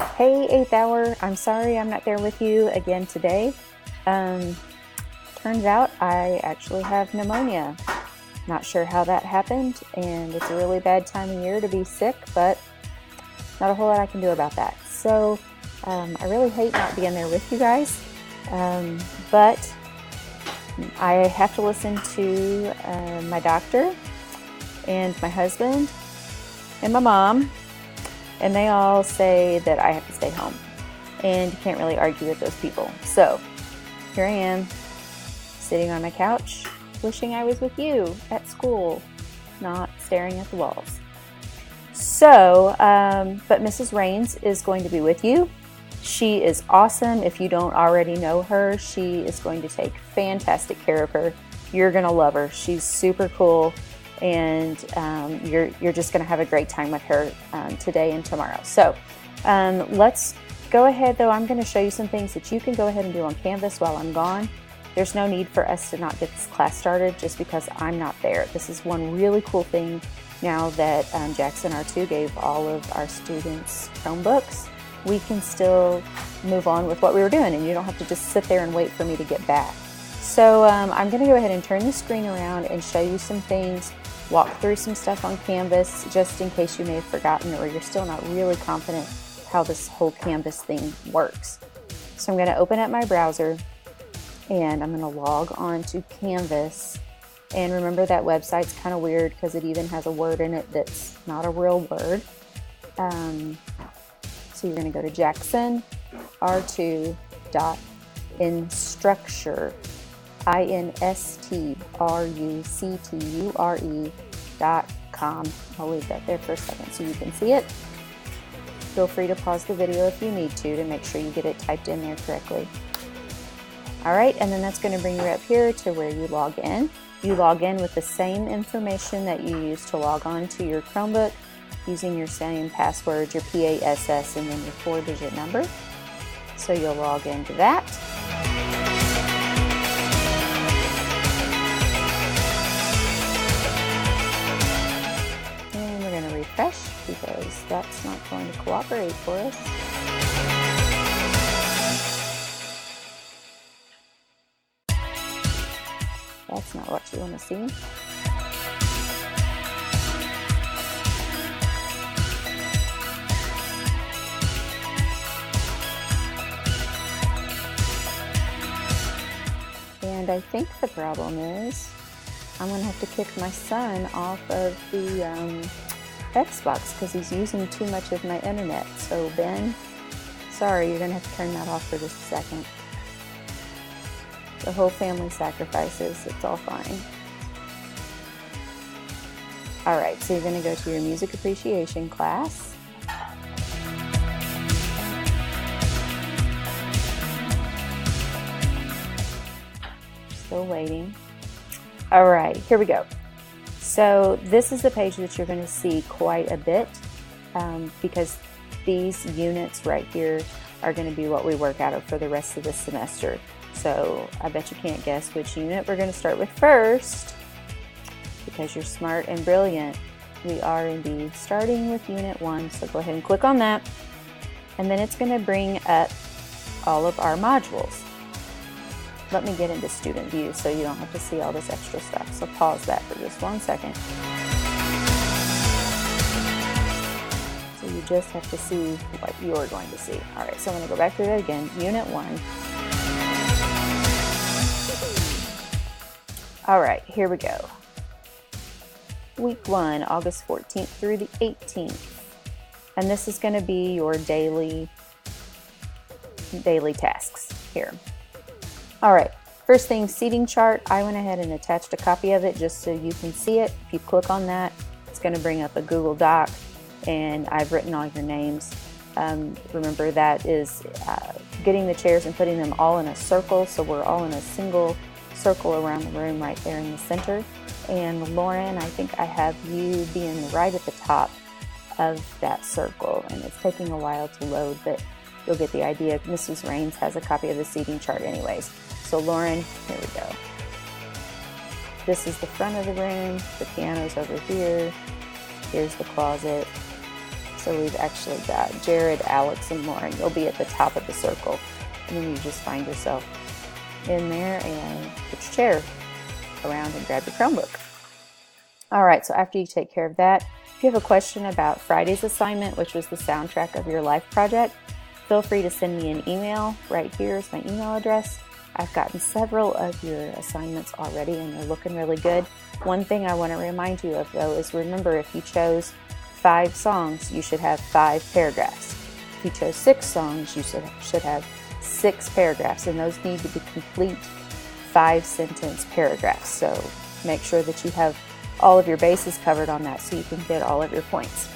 Hey, 8th hour. I'm sorry I'm not there with you again today. Turns out I actually have pneumonia. Not sure how that happened, and it's a really bad time of year to be sick, but not a whole lot I can do about that. So I really hate not being there with you guys, but I have to listen to my doctor and my husband and my mom, and they all say that I have to stay home, and you can't really argue with those people. So here I am, sitting on my couch, wishing I was with you at school, not staring at the walls. So, but Mrs. Rains is going to be with you. She is awesome. If you don't already know her, she is going to take fantastic care of her. You're going to love her. She's super cool, and you're just going to have a great time with her today and tomorrow. So let's go ahead, though. I'm going to show you some things that you can go ahead and do on Canvas while I'm gone. There's no need for us to not get this class started just because I'm not there. This is one really cool thing now that Jackson R2 gave all of our students Chromebooks. We can still move on with what we were doing, and you don't have to just sit there and wait for me to get back. So I'm going to go ahead and turn the screen around and show you some things, walk through some stuff on Canvas, just in case you may have forgotten or you're still not really confident how this whole Canvas thing works. So I'm going to open up my browser, and I'm going to log on to Canvas. And remember, that website's kind of weird because it even has a word in it that's not a real word. So you're going to go to jacksonr2.instructure, instructure.com. I'll leave that there for a second so you can see it. Feel free to pause the video if you need to make sure you get it typed in there correctly. All right, and then that's going to bring you up here to where you log in. You log in with the same information that you used to log on to your Chromebook, using your same password, your PASS, and then your 4-digit number. So you'll log into that. And we're going to refresh because that's not going to cooperate for us. That's not what you want to see. And I think the problem is I'm going to have to kick my son off of the Xbox because he's using too much of my internet. So Ben, sorry, you're going to have to turn that off for just a second. The whole family sacrifices, it's all fine. All right, so you're going to go to your music appreciation class. Still waiting. All right, here we go. So this is the page that you're going to see quite a bit because these units right here are going to be what we work out of for the rest of the semester. So I bet you can't guess which unit we're going to start with first. Because you're smart and brilliant, we are indeed starting with Unit 1. So go ahead and click on that. And then it's going to bring up all of our modules. Let me get into student view so you don't have to see all this extra stuff. So pause that for just 1 second. So you just have to see what you're going to see. All right, so I'm going to go back through that again. Unit 1. All right, here we go. Week 1, August 14th through the 18th. And this is going to be your daily tasks here. All right, first thing, seating chart. I went ahead and attached a copy of it just so you can see it. If you click on that, it's going to bring up a Google Doc, and I've written all your names. Remember, that is getting the chairs and putting them all in a circle, so we're all in a single circle around the room right there in the center. And Lauren, I think I have you being right at the top of that circle, and it's taking a while to load, but you'll get the idea. Mrs. Rains has a copy of the seating chart anyways. So Lauren, here we go. This is the front of the room. The piano's over here. Here's the closet. So we've actually got Jared, Alex, and Lauren. You'll be at the top of the circle. And then you just find yourself in there and put your chair around and grab your Chromebook. All right, so after you take care of that, if you have a question about Friday's assignment, which was the soundtrack of your life project, feel free to send me an email. Right here is my email address. I've gotten several of your assignments already and they're looking really good. One thing I want to remind you of though is remember, if you chose 5 songs, you should have 5 paragraphs. If you chose 6 songs, you should have 6 paragraphs, and those need to be complete 5-sentence paragraphs. So make sure that you have all of your bases covered on that so you can get all of your points.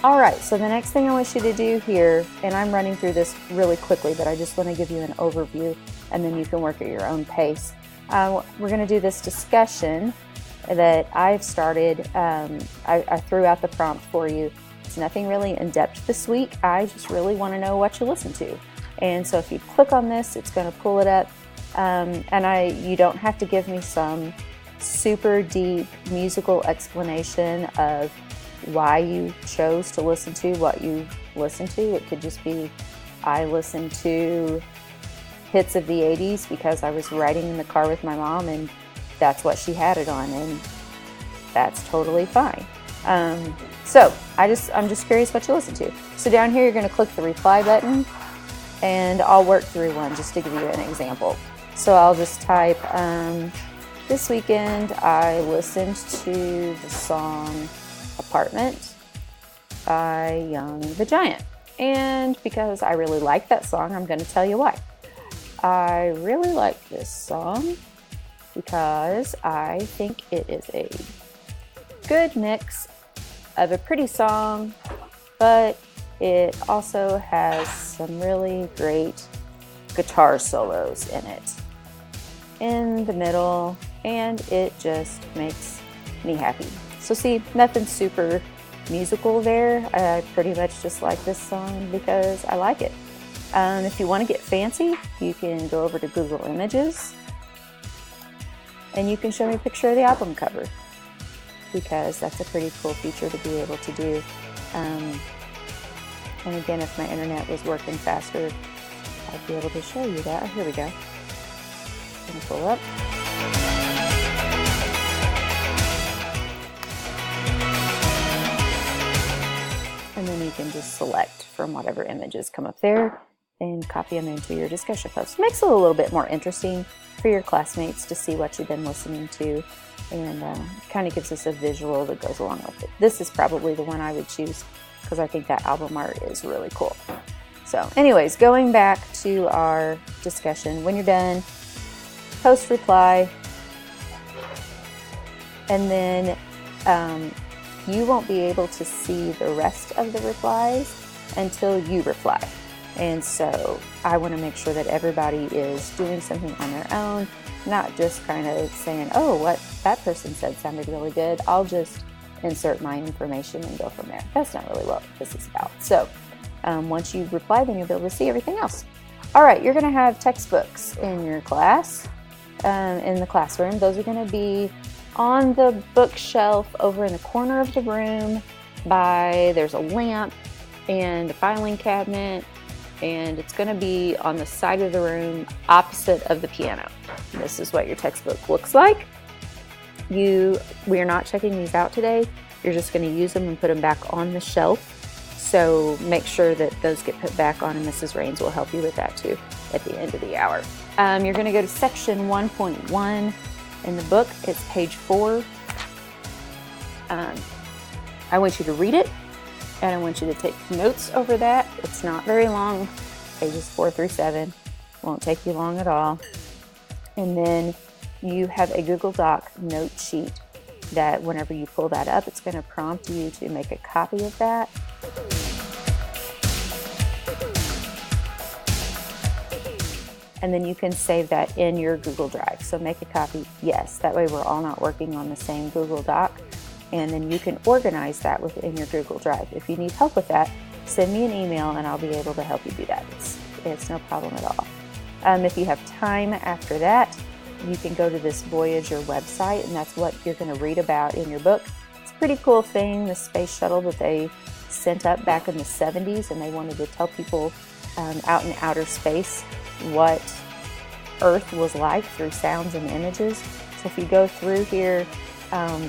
All right, so the next thing I want you to do here, and I'm running through this really quickly, but I just want to give you an overview and then you can work at your own pace. We're going to do this discussion that I've started. I threw out the prompt for you. It's nothing really in depth this week. I just really want to know what you listen to. And so if you click on this, it's going to pull it up. You don't have to give me some super deep musical explanation of why you chose to listen to what you listen to. It could just be, I listen to hits of the 80s because I was riding in the car with my mom and that's what she had it on, and that's totally fine. So I'm just curious what you listen to. So down here you're going to click the reply button and I'll work through one just to give you an example. So I'll just type, this weekend I listened to the song Apartment by Young the Giant. And because I really like that song, I'm going to tell you why. I really like this song because I think it is a good mix of a pretty song, but it also has some really great guitar solos in it in the middle, and it just makes me happy. So see, nothing super musical there. I pretty much just like this song because I like it. If you want to get fancy, you can go over to Google Images and you can show me a picture of the album cover, because that's a pretty cool feature to be able to do. And again, if my internet was working faster, I'd be able to show you that. Here we go. Gonna pull up. And then you can just select from whatever images come up there and copy them into your discussion post. Makes it a little bit more interesting for your classmates to see what you've been listening to, and kind of gives us a visual that goes along with it. This is probably the one I would choose because I think that album art is really cool. So anyways, going back to our discussion, when you're done, post reply, and then you won't be able to see the rest of the replies until you reply. And so I want to make sure that everybody is doing something on their own, not just kind of saying, oh, what that person said sounded really good. I'll just insert my information and go from there. That's not really what this is about. So once you reply, then you'll be able to see everything else. All right, you're going to have textbooks in your class, in the classroom. Those are going to be on the bookshelf over in the corner of the room there's a lamp and a filing cabinet, and it's going to be on the side of the room opposite of the piano. This is what your textbook looks like. We are not checking these out today. You're just going to use them and put them back on the shelf. So make sure that those get put back on, and Mrs. Raines will help you with that too at the end of the hour. You're going to go to section 1.1 in the book. It's page 4. I want you to read it, and I want you to take notes over that. It's not very long, pages 4 through 7. Won't take you long at all. And then you have a Google Doc note sheet that whenever you pull that up, it's going to prompt you to make a copy of that. And then you can save that in your Google Drive. So make a copy, yes. That way we're all not working on the same Google Doc. And then you can organize that within your Google Drive. If you need help with that, send me an email and I'll be able to help you do that. It's no problem at all. If you have time after that, you can go to this Voyager website, and that's what you're going to read about in your book. It's a pretty cool thing, the space shuttle that they sent up back in the 70s, and they wanted to tell people out in outer space what Earth was like through sounds and images. So if you go through here,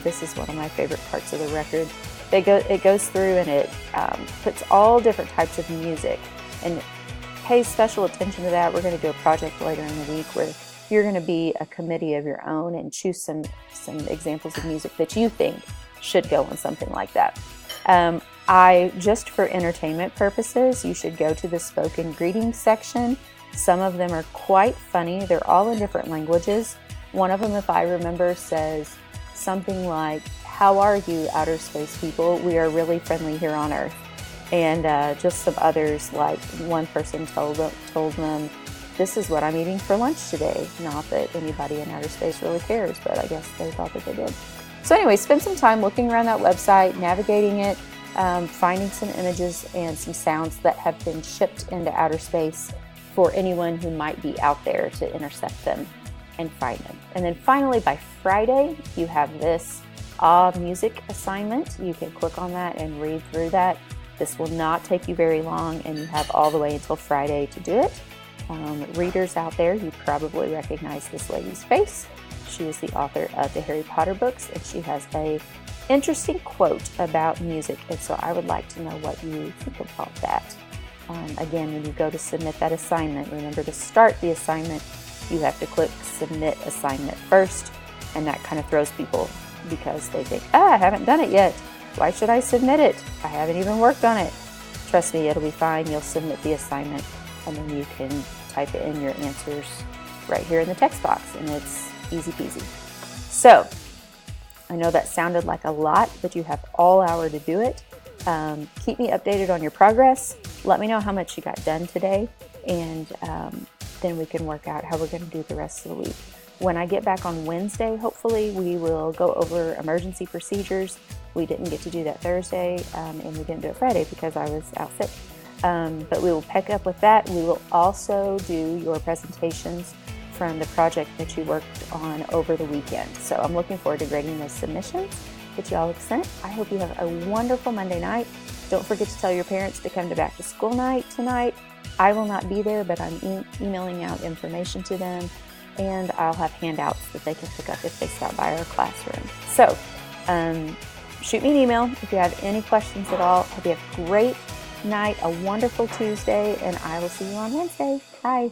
this is one of my favorite parts of the record. It goes through and it puts all different types of music and pays special attention to that. We're going to do a project later in the week where you're going to be a committee of your own and choose some examples of music that you think should go on something like that. Just for entertainment purposes, you should go to the spoken greetings section. Some of them are quite funny. They're all in different languages. One of them, if I remember, says something like, "How are you, outer space people? We are really friendly here on Earth." And just some others, like one person told them, "This is what I'm eating for lunch today." Not that anybody in outer space really cares, but I guess they thought that they did. So anyway, spend some time looking around that website, navigating it, finding some images and some sounds that have been shipped into outer space for anyone who might be out there to intercept them and find them. And then finally, by Friday, you have this music assignment. You can click on that and read through that. This will not take you very long, and you have all the way until Friday to do it. Readers out there, you probably recognize this lady's face. She is the author of the Harry Potter books, and she has a interesting quote about music, and so I would like to know what you think about that. Again, when you go to submit that assignment, remember to start the assignment, you have to click Submit Assignment first, and that kind of throws people because they think, I haven't done it yet. Why should I submit it? I haven't even worked on it. Trust me, it'll be fine. You'll submit the assignment, and then you can type in your answers right here in the text box, and it's easy peasy. So, I know that sounded like a lot, but you have all hour to do it. Keep me updated on your progress. Let me know how much you got done today, and then we can work out how we're going to do the rest of the week. When I get back on Wednesday, hopefully we will go over emergency procedures. We didn't get to do that Thursday, and we didn't do it Friday because I was out sick. But we will pick up with that. We will also do your presentations from the project that you worked on over the weekend. So I'm looking forward to grading those submissions that you all have sent. I hope you have a wonderful Monday night. Don't forget to tell your parents to come to back to school night tonight. I will not be there, but I'm emailing out information to them, and I'll have handouts that they can pick up if they stop by our classroom. So shoot me an email if you have any questions at all. Hope you have a great night, a wonderful Tuesday, and I will see you on Wednesday. Bye.